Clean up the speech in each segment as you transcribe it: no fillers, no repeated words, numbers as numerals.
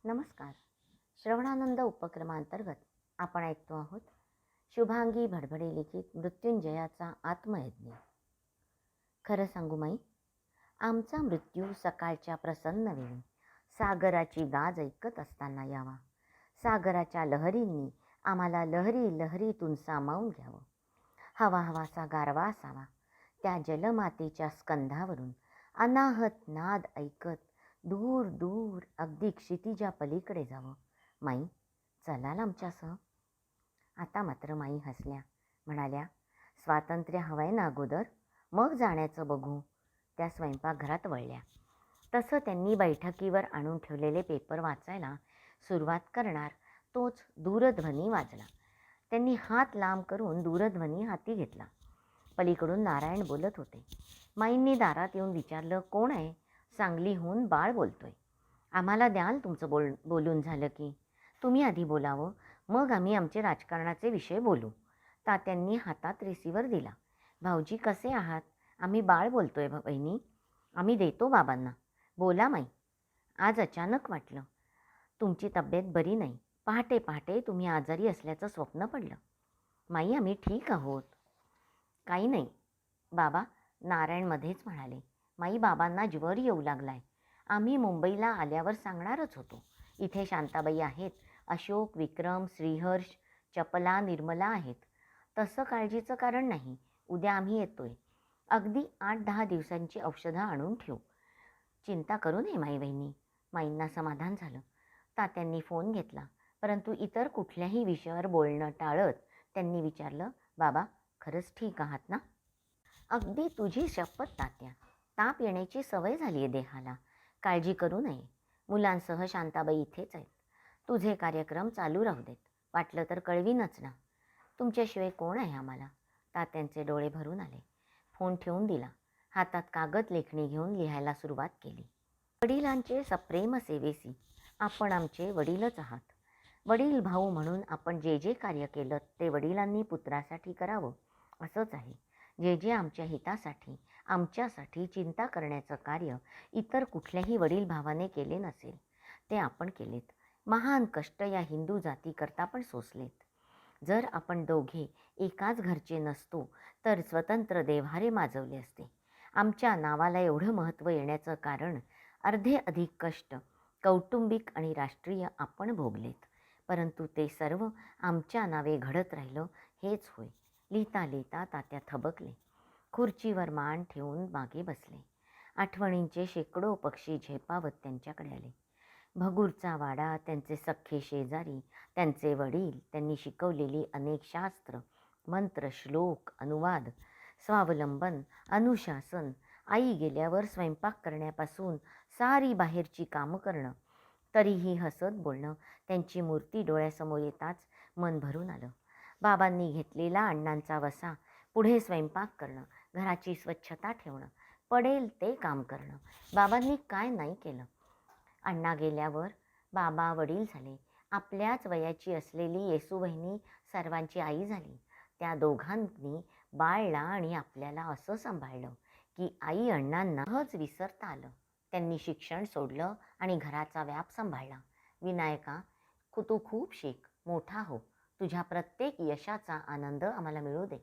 नमस्कार. श्रवणानंद उपक्रमांतर्गत आपण ऐकतो आहोत शुभांगी भडभडे लिखित मृत्युंजयाचा आत्मयज्ञ. खरं सांगू माई, आमचा मृत्यू सकाळच्या प्रसन्न वेळी सागराची गाज ऐकत असताना यावा. सागराच्या लहरींनी आम्हाला लहरी लहरीतून सामावून घ्यावं. हवा हवासा गारवा असावा. त्या जलमातेच्या स्कंधावरून अनाहत नाद ऐकत दूर दूर अगदी क्षितिजा पलीकडे जावं. माई, चलाल आमच्यासह? आता मात्र माई हसल्या. म्हणाल्या, स्वातंत्र्य हवंय ना अगोदर, मग जाण्याचं बघू. त्या स्वयंपाकघरात वळल्या. तसं त्यांनी बैठकीवर आणून ठेवलेले पेपर वाचायला सुरुवात करणार तोच दूरध्वनी वाजला. त्यांनी हात लांब करून दूरध्वनी हाती घेतला. पलीकडून नारायण बोलत होते. माईंनी दारात येऊन विचारलं, कोण आहे? सांगलीहून बाळ बोलतोय. आम्हाला द्याल तुमचं बोलून झालं की. तुम्ही आधी बोलावं, मग आम्ही आमचे राजकारणाचे विषय बोलू. तात्यांनी हातात रिसिव्हर दिला. भाऊजी कसे आहात? आम्ही बाळ बोलतोय बहिणी. आम्ही देतो बाबांना. बोला माई. आज अचानक वाटलं. तुमची तब्येत बरी नाही. पहाटे पहाटे तुम्ही आजारी असल्याचं स्वप्न पडलं. माई, आम्ही ठीक आहोत. काही नाही बाबा, नारायण मध्येच म्हणाले. माई, बाबांना ज्वर येऊ लागलाय. आम्ही मुंबईला आल्यावर सांगणारच होतो. इथे शांताबाई आहेत, अशोक, विक्रम, श्रीहर्ष, चपला, निर्मला आहेत. तसं काळजीचं कारण नाही. उद्या आम्ही येतोय. अगदी 8-10 दिवसांची औषधं आणून ठेवू. चिंता करू नये माई बहिणी. माईंना समाधान झालं. तात्यांनी फोन घेतला, परंतु इतर कुठल्याही विषयावर बोलणं टाळत त्यांनी विचारलं, बाबा खरंच ठीक आहात ना? अगदी तुझी शपथ तात्या. ताप येण्याची सवय झाली आहे देहाला. काळजी करू नये. मुलांसह शांताबाई इथेच आहेत. तुझे कार्यक्रम चालू राहू देत. वाटलं तर कळवीनच ना. तुमच्याशिवाय कोण आहे आम्हाला? तात्यांचे डोळे भरून आले. फोन ठेवून दिला. हातात कागद लेखणी घेऊन लिहायला सुरुवात केली. वडिलांचे सप्रेम सेवेसी आपण आमचे वडीलच आहात. वडील भाऊ म्हणून आपण जे जे कार्य केलं ते वडिलांनी पुत्रासाठी करावं असंच आहे. जे जे आमच्या हितासाठी, आमच्यासाठी चिंता करण्याचं कार्य इतर कुठल्याही वडील भावाने केले नसेल ते आपण केलेत. महान कष्ट या हिंदू जातीकरता पण सोसलेत. जर आपण दोघे एकाच घरचे नसतो तर स्वतंत्र देव्हारे माजवले असते. आमच्या नावाला एवढं महत्त्व येण्याचं कारण अर्धे अधिक कष्ट कौटुंबिक आणि राष्ट्रीय आपण भोगलेत. परंतु ते सर्व आमच्या नावे घडत राहिलं हेच होय. लिहिता लिहिता तात्या थबकले. खुर्चीवर मान ठेवून मागे बसले. आठवणींचे शेकडो पक्षी झेपावत त्यांच्याकडे आले. भगूरचा वाडा, त्यांचे सख्खे शेजारी, त्यांचे वडील, त्यांनी शिकवलेली अनेक शास्त्र, मंत्र, श्लोक, अनुवाद, स्वावलंबन, अनुशासन, आई गेल्यावर स्वयंपाक करण्यापासून सारी बाहेरची कामं करणं, तरीही हसत बोलणं, त्यांची मूर्ती डोळ्यासमोर येताच मन भरून आलं. बाबांनी घेतलेला अण्णांचा वसा, पुढे स्वयंपाक करणं, घराची स्वच्छता ठेवणं, पडेल ते काम करणं. बाबांनी काय नाही केलं. अण्णा गेल्यावर बाबा वडील झाले. आपल्याच वयाची असलेली येसूबहिणी सर्वांची आई झाली. त्या दोघांनी बाळला आणि आपल्याला असं सांभाळलं की आई अण्णांना सहज विसरता आलं. त्यांनी शिक्षण सोडलं आणि घराचा व्याप सांभाळला. विनायका, तू खूप शिक, मोठा हो. तुझ्या प्रत्येक यशाचा आनंद आम्हाला मिळू दे.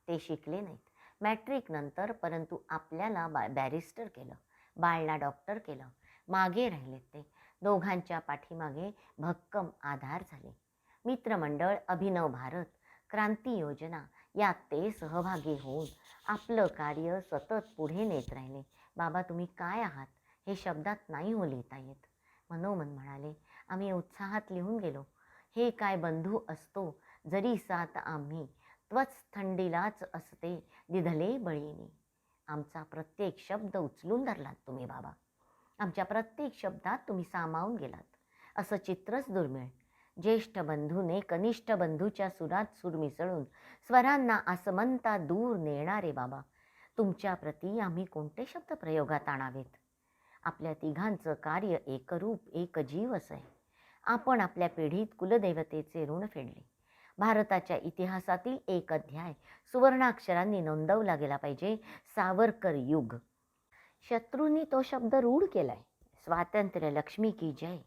ते शिकले नाहीत मॅट्रिक नंतर, परंतु आपल्याला बॅरिस्टर केलं. बाळला डॉक्टर केलं. मागे राहिलेत ते. दोघांच्या पाठीमागे भक्कम आधार झाले. मित्रमंडळ, अभिनव भारत, क्रांती योजना यात ते सहभागी होऊन आपलं कार्य सतत पुढे नेत राहिले. बाबा, तुम्ही काय आहात हे शब्दात नाही हो लिहिता येत. मनोमन म्हणाले. आम्ही उत्साहात लिहून गेलो. हे काय बंधू असतो जरी साथ आम्ही, त्वच थंडीलाच असते दिधले बळीनी. आमचा प्रत्येक शब्द उचलून धरलात तुम्ही बाबा. आमच्या प्रत्येक शब्दात तुम्ही सामावून गेलात. असं चित्रच दुर्मिळ. ज्येष्ठ बंधूने कनिष्ठ बंधूच्या सुरात सूर मिसळून स्वरांना आसमंता दूर नेणारे बाबा, तुमच्या प्रती आम्ही कोणते शब्द प्रयोगात आणावेत? आपल्या तिघांचं कार्य एकरूप, एकजीव असं आहे. आपण आपल्या पिढीत कुलदेवतेचे ऋण फेडले. भारताच्या इतिहासातील एक अध्याय सुवर्णाक्षरांनी नोंदवला गेला पाहिजे. सावरकर युग. शत्रूंनी तो शब्द रूढ केलाय. स्वातंत्र्य लक्ष्मी की जय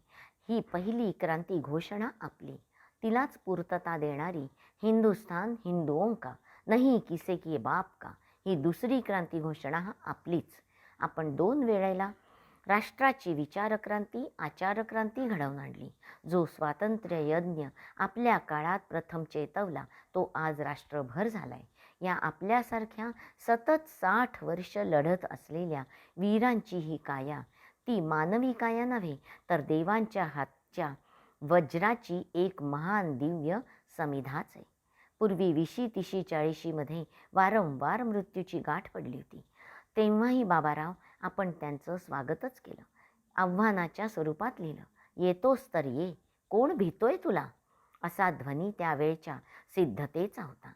ही पहिली क्रांती घोषणा आपली, तिलाच पूर्तता देणारी हिंदुस्थान हिंदुओं का, नहीं किसे की बाप का, ही दुसरी क्रांती घोषणा आपलीच. आपण 2 वेळेला राष्ट्राची विचारक्रांती आचारक्रांती घडवून आणली. जो स्वातंत्र्य यज्ञ आपल्या काळात प्रथम चेतवला तो आज राष्ट्रभर झालाय. या आपल्यासारख्या सतत 60 वर्ष लढत असलेल्या वीरांची ही काया, ती मानवी काया नव्हे तर देवांच्या हातच्या वज्राची एक महान दिव्य समिधाच आहे. पूर्वी 20-30-40मध्ये वारंवार मृत्यूची गाठ पडली होती. तेव्हाही बाबाराव आपण त्यांचं स्वागतच केलं. आव्हानाच्या स्वरूपात लिहिलं, येतोस तर ये, कोण भीतोय तुला, असा ध्वनी त्यावेळच्या सिद्धतेचा होता.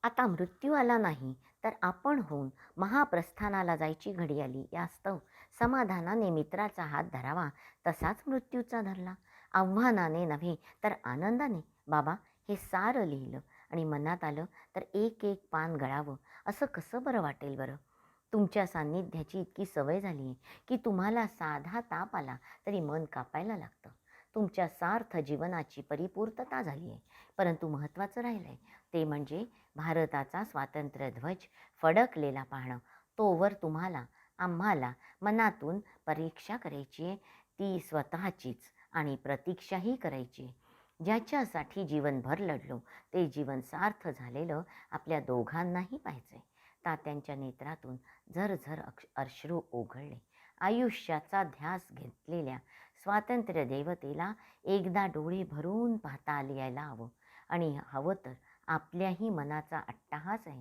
आता मृत्यू आला नाही तर आपण होऊन महाप्रस्थानाला जायची घडी आली यास्तव समाधानाने मित्राचा हात धरावा, तसाच मृत्यूचा धरला. आव्हानाने नव्हे तर आनंदाने. बाबा, हे सारं लिहिलं आणि मनात आलं तर एक एक पान गळावं असं कसं बरं वाटेल बरं. तुमच्या सान्निध्याची इतकी सवय झाली आहे की तुम्हाला साधा ताप आला तरी मन कापायला लागतं. तुमच्या सार्थ जीवनाची परिपूर्तता झाली आहे. परंतु महत्त्वाचं राहिलं आहे ते म्हणजे भारताचा स्वातंत्र्यध्वज फडकलेला पाहणं. तोवर तुम्हाला आम्हाला मनातून परीक्षा करायची आहे, ती स्वतःचीच, आणि प्रतीक्षाही करायची आहे. ज्याच्यासाठी जीवनभर लढलो ते जीवन सार्थ झालेलं आपल्या दोघांनाही पाहिजे. तात्यांच्या नेत्रातून झरझर अश्रू ओघळले. आयुष्याचा ध्यास घेतलेल्या स्वातंत्र्य देवतेला एकदा डोळे भरून पाहता यायला हवं, आणि हवं तर आपल्याही मनाचा अट्टहास आहे,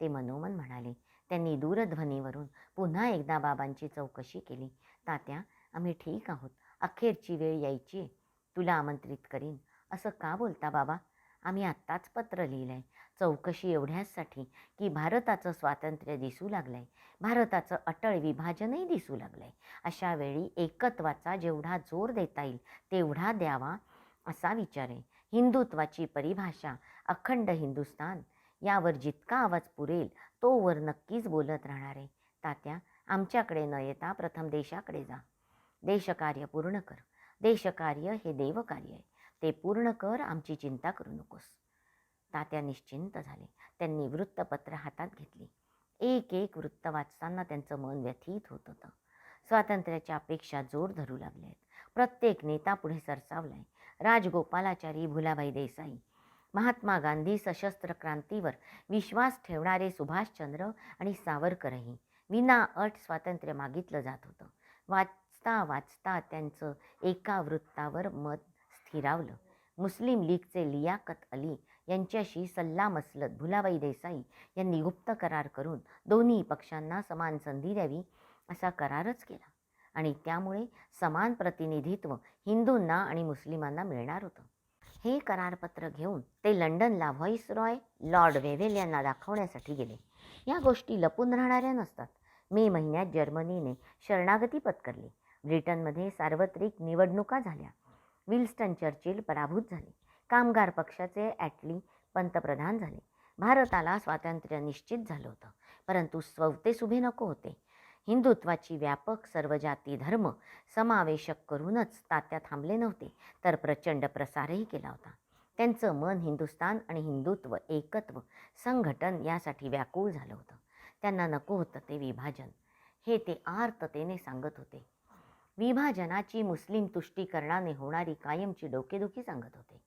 ते मनोमन म्हणाले. त्यांनी दूरध्वनीवरून पुन्हा एकदा बाबांची चौकशी केली. तात्या, आम्ही ठीक आहोत. अखेरची वेळ यायची आहे. तुला आमंत्रित करीन. असं का बोलता बाबा? आम्ही आत्ताच पत्र लिहिलं आहे. चौकशी एवढ्याचसाठी की भारताचं स्वातंत्र्य दिसू लागलं आहे, भारताचं अटळ विभाजनही दिसू लागलं आहे. अशा वेळी एकत्वाचा जेवढा जोर देता येईल तेवढा द्यावा असा विचार आहे. हिंदुत्वाची परिभाषा अखंड हिंदुस्थान यावर जितका आवाज पुरेल तोवर नक्कीच बोलत राहणार आहे. तात्या, आमच्याकडे न येता प्रथम देशाकडे जा. देशकार्य पूर्ण कर. देशकार्य हे देवकार्य आहे. ते पूर्ण कर, आमची चिंता करू नकोस. तात्या निश्चिंत झाले. त्यांनी वृत्तपत्र हातात घेतली. एक एक वृत्त वाचताना त्यांचं मन व्यथित होत होतं. स्वातंत्र्याच्या अपेक्षा जोर धरू लागल्या आहेत. प्रत्येक नेता पुढे सरसावलाय. राजगोपालाचारी, भुलाभाई देसाई, महात्मा गांधी, सशस्त्र क्रांतीवर विश्वास ठेवणारे सुभाषचंद्र आणि सावरकरही विना अट स्वातंत्र्य मागितलं जात होतं. वाचता वाचता त्यांचं एका वृत्तावर मत स्थिरावलं. मुस्लिम लीगचे लियाकत अली यांच्याशी सल्लामसलत भुलाभाई देसाई यांनी गुप्त करार करून दोन्ही पक्षांना समान संधी द्यावी असा करारच केला, आणि त्यामुळे समान प्रतिनिधित्व हिंदूंना आणि मुस्लिमांना मिळणार होतं. हे करारपत्र घेऊन ते लंडनला व्हाईसरॉय लॉर्ड वेव्हेल यांना दाखवण्यासाठी गेले. या गोष्टी लपून राहणाऱ्या नसतात. मे महिन्यात जर्मनीने शरणागती पत्करली. ब्रिटनमध्ये सार्वत्रिक निवडणुका झाल्या. विल्स्टन चर्चिल पराभूत झाले. कामगार पक्षाचे ॲटली पंतप्रधान झाले. भारताला स्वातंत्र्य निश्चित झालं होतं. परंतु स्वतेस उभे नको होते. हिंदुत्वाची व्यापक सर्व जाती धर्म समावेशक करूनच तात्या थांबले नव्हते, तर प्रचंड प्रसारही केला होता. त्यांचं मन हिंदुस्थान आणि हिंदुत्व, एकत्व, संघटन यासाठी व्याकुळ झालं होतं. त्यांना नको होतं ते विभाजन, हे ते आर्ततेने सांगत होते. विभाजनाची मुस्लिम तुष्टीकरणाने होणारी कायमची डोकेदुखी सांगत होते.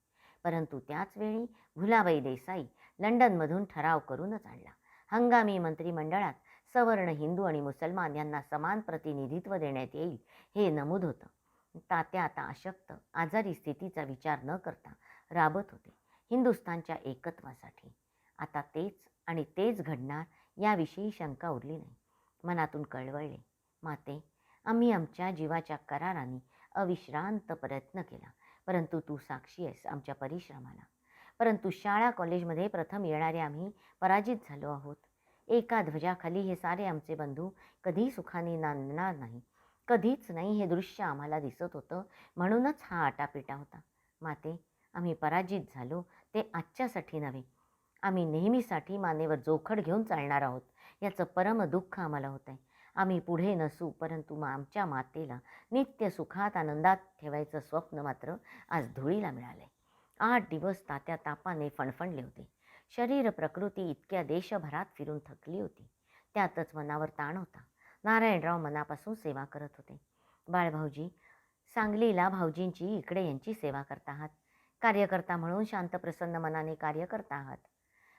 परंतु त्याचवेळी भुलाभाई देसाई लंडनमधून ठराव करूनच आणला. हंगामी मंत्रिमंडळात सवर्ण हिंदू आणि मुसलमान यांना समान प्रतिनिधित्व देण्यात येईल हे नमूद होतं. तात्या आता अशक्त, आजारी स्थितीचा विचार न करता राबत होते हिंदुस्थानच्या एकत्वासाठी. आता तेच आणि तेच घडणार याविषयी शंका उरली नाही. मनातून कळवळले, माते, आम्ही आमच्या जीवाच्या कराराने अविश्रांत प्रयत्न केला, परंतु तू साक्षी आहेस आमच्या परिश्रमाला. परंतु शाळा कॉलेजमध्ये प्रथम येणारे आम्ही पराजित झालो आहोत. एका ध्वजाखाली हे सारे आमचे बंधू कधी सुखाने नांदणार नाही, कधीच नाही, हे दृश्य आम्हाला दिसत होतं. म्हणूनच हा आटापिटा होता. माते, आम्ही पराजित झालो ते आजच्यासाठी नव्हे, आम्ही नेहमीसाठी मानेवर जोखड घेऊन चालणार आहोत याचं परम दुःख आम्हाला होत आहे. आम्ही पुढे नसू, परंतु आमच्या मातेला नित्य सुखात आनंदात ठेवायचं स्वप्न मात्र आज धुळीला मिळाले. 8 दिवस तात्या तापाने फणफणले होते. शरीर प्रकृती इतक्या देशभरात फिरून थकली होती. त्यातच मनावर ताण होता. नारायणराव मनापासून सेवा करत होते. बाळभाऊजी, सांगलीला भाऊजींची, इकडे यांची सेवा करता आहात. कार्यकर्ता म्हणून शांत प्रसन्न मनाने कार्य करता आहात.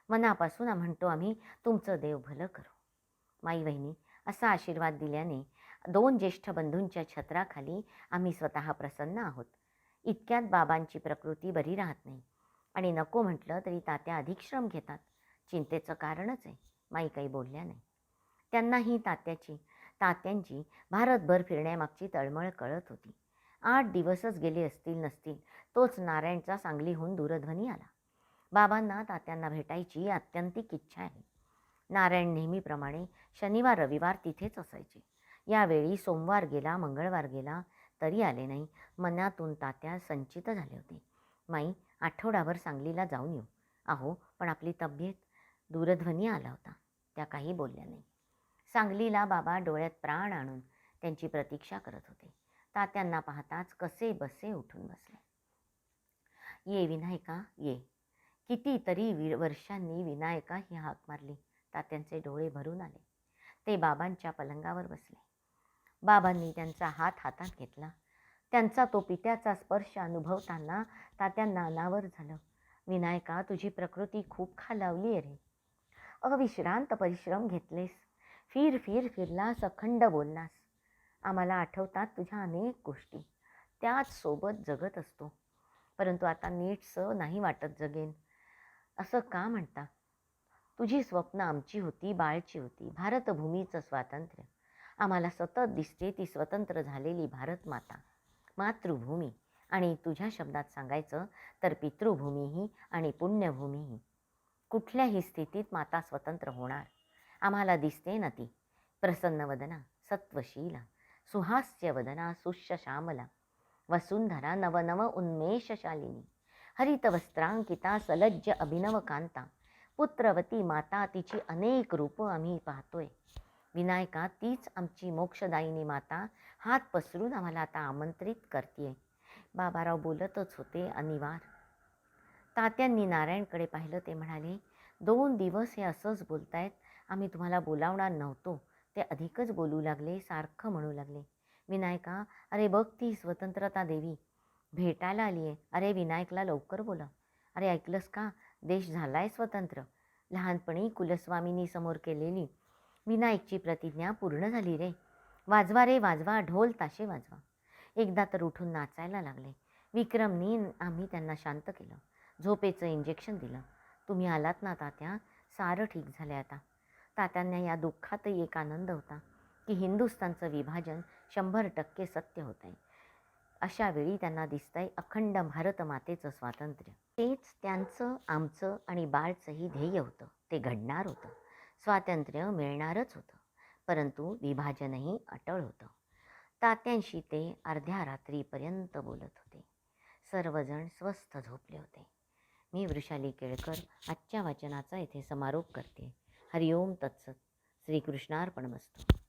मनापासून म्हणतो आम्ही, तुमचं देव भलं करो. माई बहिणी, असा आशीर्वाद दिल्याने 2 ज्येष्ठ बंधूंच्या छत्राखाली आम्ही स्वतः प्रसन्न आहोत. इतक्यात बाबांची प्रकृती बरी राहत नाही आणि नको म्हटलं तरी तात्या अधिक श्रम घेतात. चिंतेचं कारणच आहे. माई काही बोलल्या नाही. त्यांनाही तात्यांची भारतभर फिरण्यामागची तळमळ कळत होती. 8 दिवसच गेले असतील नसतील, तोच नारायणचा सांगलीहून दूरध्वनी आला. बाबांना तात्यांना भेटायची आत्यंतिक इच्छा आहे. नारायण नेहमीप्रमाणे शनिवार रविवार तिथेच असायचे. यावेळी सोमवार गेला, मंगळवार गेला तरी आले नाही. मनातून तात्या संचित झाले होते. माई, आठवडाभर सांगलीला जाऊन येऊ. अहो, पण आपली तब्येत. दूरध्वनी आला होता. त्या काही बोलल्या नाही. सांगलीला बाबा डोळ्यात प्राण आणून त्यांची प्रतीक्षा करत होते. तात्यांना पाहताच कसे बसे उठून बसले. ये विनायका ये. कितीतरी वर्षांनी विनायका ही हाक मारली. तात्यांचे डोळे भरून आले. ते बाबांच्या पलंगावर बसले. बाबांनी त्यांचा हात हातात घेतला. त्यांचा तो पित्याचा स्पर्श अनुभवताना तात्यांना अनावर झालं. विनायका, तुझी प्रकृती खूप खालावली रे. अविश्रांत परिश्रम घेतलेस. फिरलास, अखंड बोललास. आम्हाला आठवतात तुझ्या अनेक गोष्टी. त्याच सोबत जगत असतो. परंतु आता नीटसं नाही वाटत जगेन. असं का म्हणता? तुझी स्वप्न आमची होती, बाळची होती. भारतभूमीचं स्वातंत्र्य आम्हाला सतत दिसते. ती स्वतंत्र झालेली भारत माता, मातृभूमी, आणि तुझ्या शब्दात सांगायचं तर पितृभूमीही आणि पुण्यभूमीही. कुठल्याही स्थितीत माता स्वतंत्र होणार. आम्हाला दिसते ना ती. प्रसन्नवदना, सत्वशीला, सुहास्यवदना, सुश्यामला, वसुंधरा, नवनव उन्मेषशालिनी, हरितवस्त्रांकिता, सलज्ज अभिनव कांता, पुत्रवती माता. तिची अनेक रूपं आम्ही पाहतोय. विनायका, तीच आमची मोक्षदायिनी माता हात पसरून आम्हाला आता आमंत्रित करते. बाबाराव बोलतच होते अनिवार. तात्यांनी नारायणकडे पाहिलं. ते म्हणाले, 2 दिवस हे असंच बोलतायत. आम्ही तुम्हाला बोलावणार नव्हतो. ते अधिकच बोलू लागले. सारखं म्हणू लागले, विनायका, अरे बघ ती स्वतंत्रता देवी भेटायला आली आहे. अरे विनायकला लवकर बोला. अरे ऐकलंस का? देश झालाय स्वतंत्र. लहानपणी कुलस्वामींनी समोर केलेली विनायकची प्रतिज्ञा पूर्ण झाली रे. वाजवा रे वाजवा, ढोल ताशे वाजवा. एकदा तर उठून नाचायला लागले. विक्रमनी आम्ही त्यांना शांत केलं. झोपेचं इंजेक्शन दिलं. तुम्ही आलात ना तात्या, सारं ठीक झालं आता. तात्यांना या दुःखातही एक आनंद होता की हिंदुस्थानचं विभाजन 100% सत्य होत आहे. अशा वेळी त्यांना दिसतंय अखंड भारत मातेचं स्वातंत्र्य. तेच त्यांचं, आमचं आणि बाळचंही ध्येय होतं. ते घडणार होतं. स्वातंत्र्य मिळणारच होतं. परंतु विभाजनही अटळ होतं. तात्यांशी ते अर्ध्या रात्रीपर्यंत बोलत होते. सर्वजण स्वस्थ झोपले होते. मी वृषाली केळकर आजच्या वाचनाचा इथे समारोप करते. हरिओम तत्सत. श्रीकृष्णार्पणमस्तु.